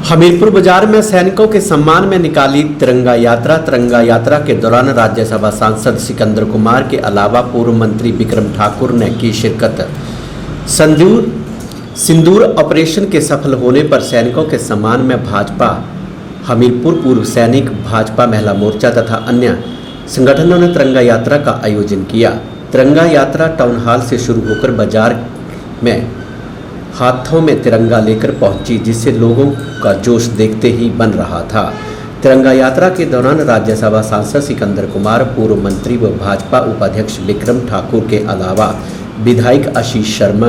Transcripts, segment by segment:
हमीरपुर बाजार में सैनिकों के सम्मान में निकाली तिरंगा यात्रा। तिरंगा यात्रा के दौरान राज्यसभा सांसद सिकंदर कुमार के अलावा पूर्व मंत्री विक्रम ठाकुर ने की शिरकत। सिंदूर ऑपरेशन के सफल होने पर सैनिकों के सम्मान में भाजपा हमीरपुर पूर्व सैनिक, भाजपा महिला मोर्चा तथा अन्य संगठनों ने तिरंगा यात्रा का आयोजन किया। तिरंगा यात्रा टाउन हॉल से शुरू होकर बाजार में हाथों में तिरंगा लेकर पहुंची, जिससे लोगों का जोश देखते ही बन रहा था। तिरंगा यात्रा के दौरान राज्यसभा सांसद सिकंदर कुमार, पूर्व मंत्री व भाजपा उपाध्यक्ष विक्रम ठाकुर के अलावा विधायक आशीष शर्मा,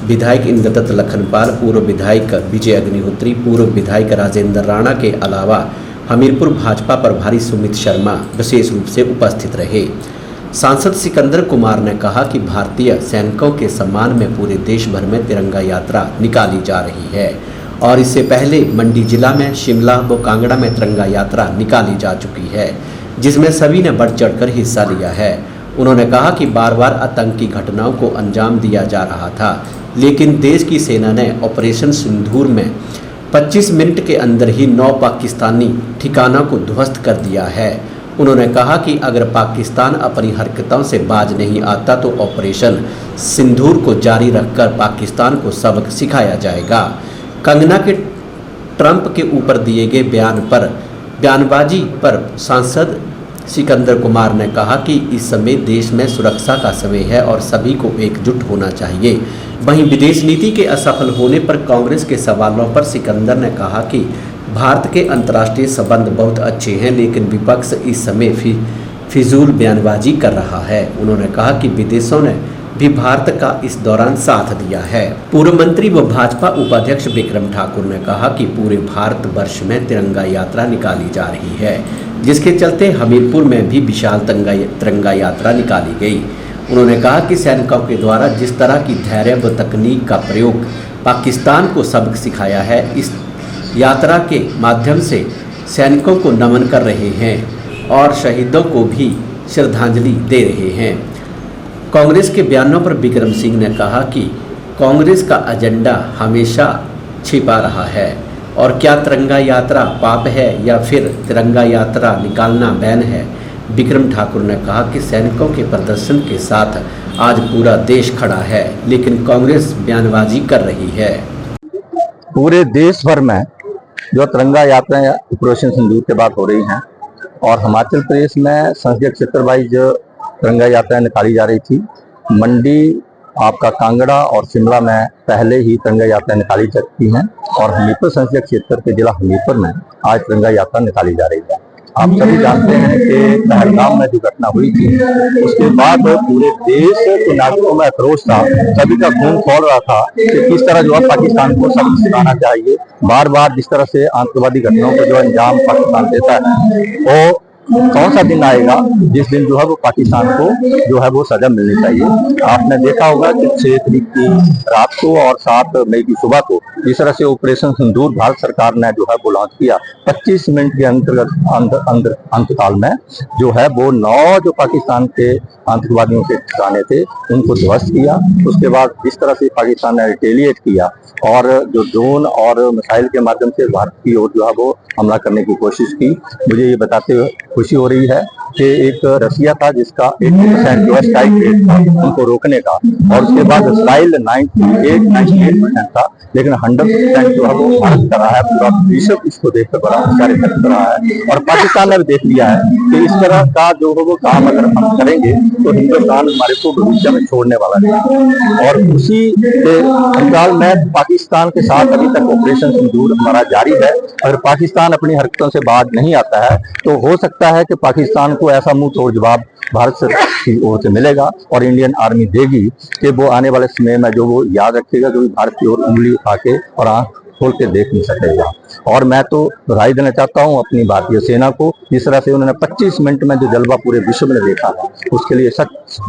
विधायक इंद्रदत्त लखनपाल, पूर्व विधायक विजय अग्निहोत्री, पूर्व विधायक राजेंद्र राणा के अलावा हमीरपुर भाजपा प्रभारी सुमित शर्मा विशेष रूप से उपस्थित रहे। सांसद सिकंदर कुमार ने कहा कि भारतीय सैनिकों के सम्मान में पूरे देश भर में तिरंगा यात्रा निकाली जा रही है और इससे पहले मंडी जिला में, शिमला व कांगड़ा में तिरंगा यात्रा निकाली जा चुकी है, जिसमें सभी ने बढ़ चढ़कर हिस्सा लिया है। उन्होंने कहा कि बार बार आतंकी घटनाओं को अंजाम दिया जा रहा था, लेकिन देश की सेना ने ऑपरेशन सिंदूर में 25 मिनट के अंदर ही 9 पाकिस्तानी ठिकानों को ध्वस्त कर दिया है। उन्होंने कहा कि अगर पाकिस्तान अपनी हरकतों से बाज नहीं आता तो ऑपरेशन सिंदूर को जारी रखकर पाकिस्तान को सबक सिखाया जाएगा। कंगना के ट्रंप के ऊपर दिए गए बयानबाजी पर सांसद सिकंदर कुमार ने कहा कि इस समय देश में सुरक्षा का समय है और सभी को एकजुट होना चाहिए। वहीं विदेश नीति के असफल होने पर कांग्रेस के सवालों पर सिकंदर ने कहा कि भारत के अंतर्राष्ट्रीय संबंध बहुत अच्छे हैं, लेकिन विपक्ष इस समय फिजूल बयानबाजी कर रहा है। उन्होंने कहा कि विदेशों ने भी भारत का इस दौरान साथ दिया है। पूर्व मंत्री व भाजपा उपाध्यक्ष विक्रम ठाकुर ने कहा कि पूरे भारत वर्ष में तिरंगा यात्रा निकाली जा रही है, जिसके चलते हमीरपुर में भी विशाल तिरंगा यात्रा निकाली गई। उन्होंने कहा कि सैनिकों के द्वारा जिस तरह की धैर्य व तकनीक का प्रयोग पाकिस्तान को सबक सिखाया है, इस यात्रा के माध्यम से सैनिकों को नमन कर रहे हैं और शहीदों को भी श्रद्धांजलि दे रहे हैं। कांग्रेस के बयानों पर विक्रम सिंह ने कहा कि कांग्रेस का एजेंडा हमेशा छिपा रहा है और क्या तिरंगा यात्रा पाप है या फिर तिरंगा यात्रा निकालना बैन है। विक्रम ठाकुर ने कहा कि सैनिकों के प्रदर्शन के साथ आज पूरा देश खड़ा है, लेकिन कांग्रेस बयानबाजी कर रही है। पूरे देश भर में जो तिरंगा यात्राएं ऑपरेशन सिंदूर के बाद हो रही हैं और हिमाचल प्रदेश में संसदीय क्षेत्र वाइज तिरंगा यात्राएं निकाली जा रही थी। मंडी, आपका कांगड़ा और शिमला में पहले ही तिरंगा यात्राएं निकाली जा चुकी हैं और हमीरपुर संसदीय क्षेत्र के जिला हमीरपुर में आज तिरंगा यात्रा निकाली जा रही है। आप सभी जानते हैं कि पहलगाम में जो घटना हुई थी उसके बाद पूरे देश के नागरिकों में आक्रोश था, सभी का खून खौल रहा था कि किस तरह जो है पाकिस्तान को सबक सिखाना चाहिए। बार बार जिस तरह से आतंकवादी घटनाओं को जो अंजाम पाकिस्तान देता है, वो कौन सा दिन आएगा जिस दिन जो है वो पाकिस्तान को जो है वो सजा मिलनी चाहिए। आपने देखा होगा कि 6 तारीख की रात को और 7 मई की सुबह को जिस तरह से ऑपरेशन सिंदूर भारत सरकार ने जो है वो लॉन्च किया, 25 मिनट के अंतकाल में जो है वो 9 जो पाकिस्तान के आतंकवादियों के ठिकाने थे उनको ध्वस्त किया। उसके बाद जिस तरह से पाकिस्तान ने रिटेलिएट किया और जो ड्रोन और मिसाइल के माध्यम से भारत की ओर जो है वो हमला करने की कोशिश की। मुझे ये बताते हुए खुशी हो रही है कि एक रसिया था जिसका 80% जो स्ट्राइक रेट था उनको रोकने का, और उसके बाद इसराइल 98% था, लेकिन 100% जो है वो भारत कर रहा है। पूरा विश्व इसको देखकर बड़ा आश्चर्य कर रहा है और पाकिस्तान ने भी देख लिया है कि इस तरह का जो है वो काम अगर हम करेंगे तो हिंदुस्तान हमारे को भविष्य में छोड़ने वाला नहीं। और उसी के अंतराल में पाकिस्तान के साथ अभी तक ऑपरेशन सिंदूर हमारा जारी है। अगर पाकिस्तान अपनी हरकतों से बाज नहीं आता है तो हो सकता है कि पाकिस्तान को ऐसा मुंह तोड़ जवाब भारत की ओर से मिलेगा और इंडियन आर्मी देगी कि वो आने वाले समय में जो वो याद रखेगा, जो भारत की ओर उंगली उठा के और आंख खोल के देख नहीं सकेगा। और मैं तो बधाई देना चाहता हूं अपनी भारतीय सेना को, जिस तरह से उन्होंने 25 मिनट में जो जलवा पूरे विश्व में देखा है उसके लिए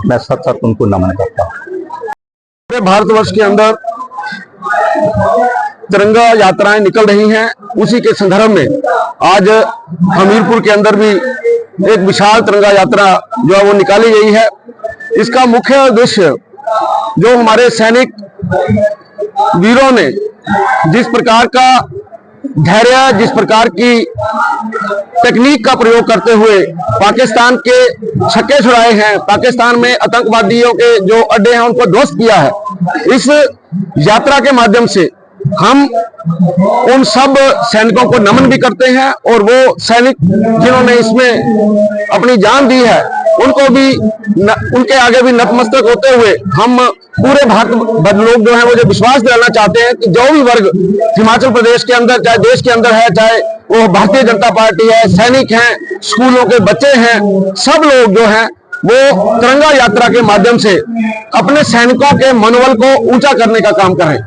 मैं सच उनको नमन करता हूँ। भारतवर्ष के अंदर तिरंगा यात्राएं निकल रही हैं, उसी के संदर्भ में आज हमीरपुर के अंदर भी एक विशाल तिरंगा यात्रा जो है वो निकाली गई है। इसका मुख्य उद्देश्य जो हमारे सैनिक वीरों ने जिस प्रकार का धैर्य, जिस प्रकार की तकनीक का प्रयोग करते हुए पाकिस्तान के छक्के छुड़ाए हैं, पाकिस्तान में आतंकवादियों के जो अड्डे हैं उनको ध्वस्त किया है, इस यात्रा के माध्यम से हम उन सब सैनिकों को नमन भी करते हैं और वो सैनिक जिन्होंने इसमें अपनी जान दी है उनको भी उनके आगे भी नतमस्तक होते हुए हम पूरे भारत भर लोग जो हैं वो जो विश्वास दिलाना चाहते हैं कि जो भी वर्ग हिमाचल प्रदेश के अंदर, चाहे देश के अंदर है, चाहे वो भारतीय जनता पार्टी है, सैनिक हैं, स्कूलों के बच्चे हैं, सब लोग जो हैं वो तिरंगा यात्रा के माध्यम से अपने सैनिकों के मनोबल को ऊंचा करने का काम करें।